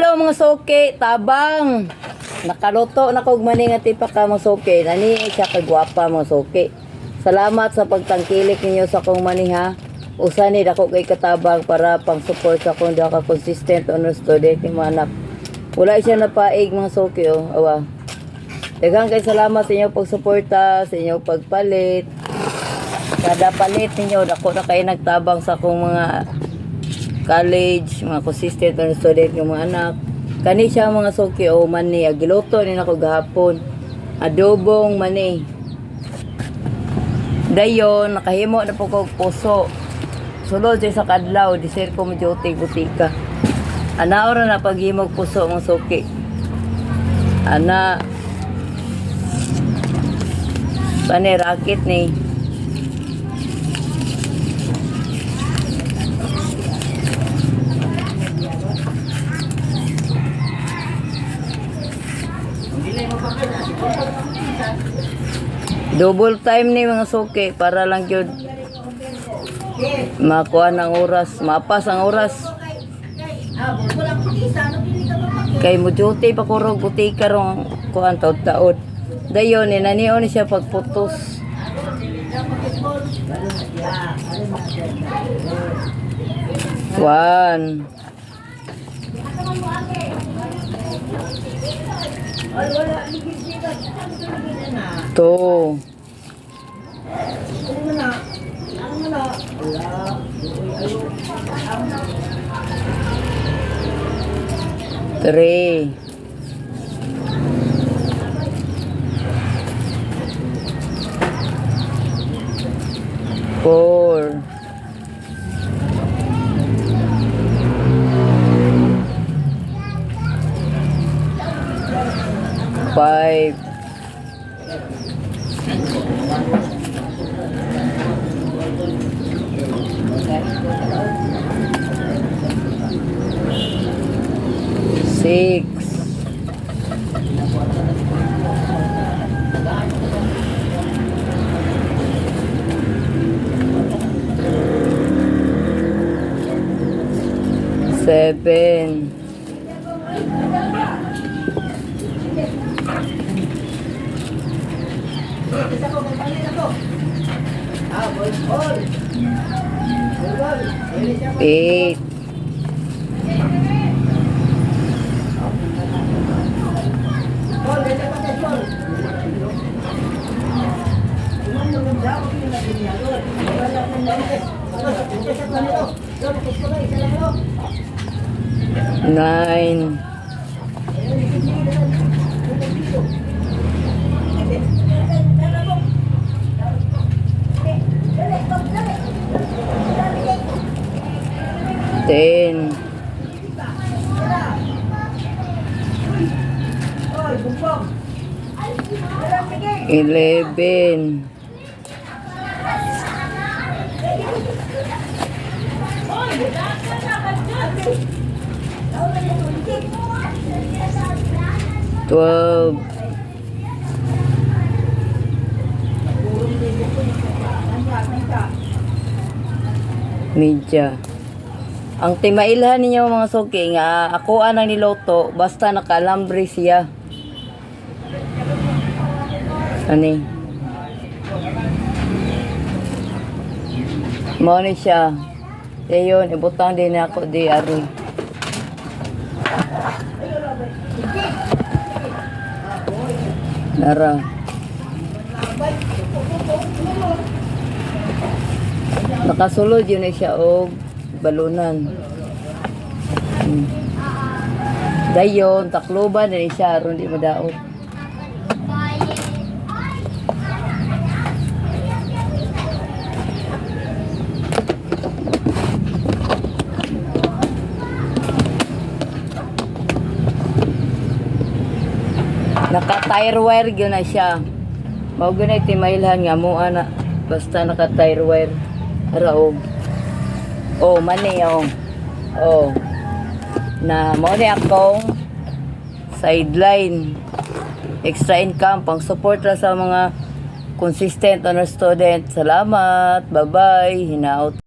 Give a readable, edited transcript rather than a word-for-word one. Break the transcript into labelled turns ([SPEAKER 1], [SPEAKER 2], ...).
[SPEAKER 1] Hello mga soke, tabang. Nakaluto na kog maning ati pa ka mga soke. Nani siya kagwapa mga soke. Salamat sa pagtangkilik ninyo sa kong maniha. Usa ni dako kay katabang para pang support sa kong ka consistent honor student ni mga anak. Wala siya napaig mga soke oh. Awa. Daghang kay salamat sa inyo pagsuporta, sa inyo pagpalit. Kada palit ninyo dako na kay nagtabang sa akong mga college, mga consistent na student ng mga anak. Kani siya mga soki o mani, agiloto ni nako gahapon. Adobong mani. Dayon, nakahimo na po kong puso. Sulod sa kadlaw, disir ko medyo butika. Ana ora na paghimog puso mga soki. Ana, pani rakit ni. Double time ni mga soke para lang yun makuha ng oras, mapas ang oras. Kay mo duty pa kurog butika rong kuan taod-taod. Dayon ni nanion siya pagputos. One. Two. Three. Four. Five. Six. Seven. Eight. Nine. Ten. 11. 12. Media. Ang timailhan ninyo mga soke nga ako anang niloto basta nakalambre siya. Ani. Mao ni siya. Dayon ibutang din ako di ari. Nara. Nakasulod yun na siya og balunan. Dayon takloban na siya aron di madaot. Naka-tire wire yun na siya. Mao gunay timailhan nga mo ana basta naka-tire wire raog. Oh, mani oh. Oh. Na mo ni akong sideline extra income pang support ra sa mga consistent honor student. Salamat. Bye-bye. Hinaot.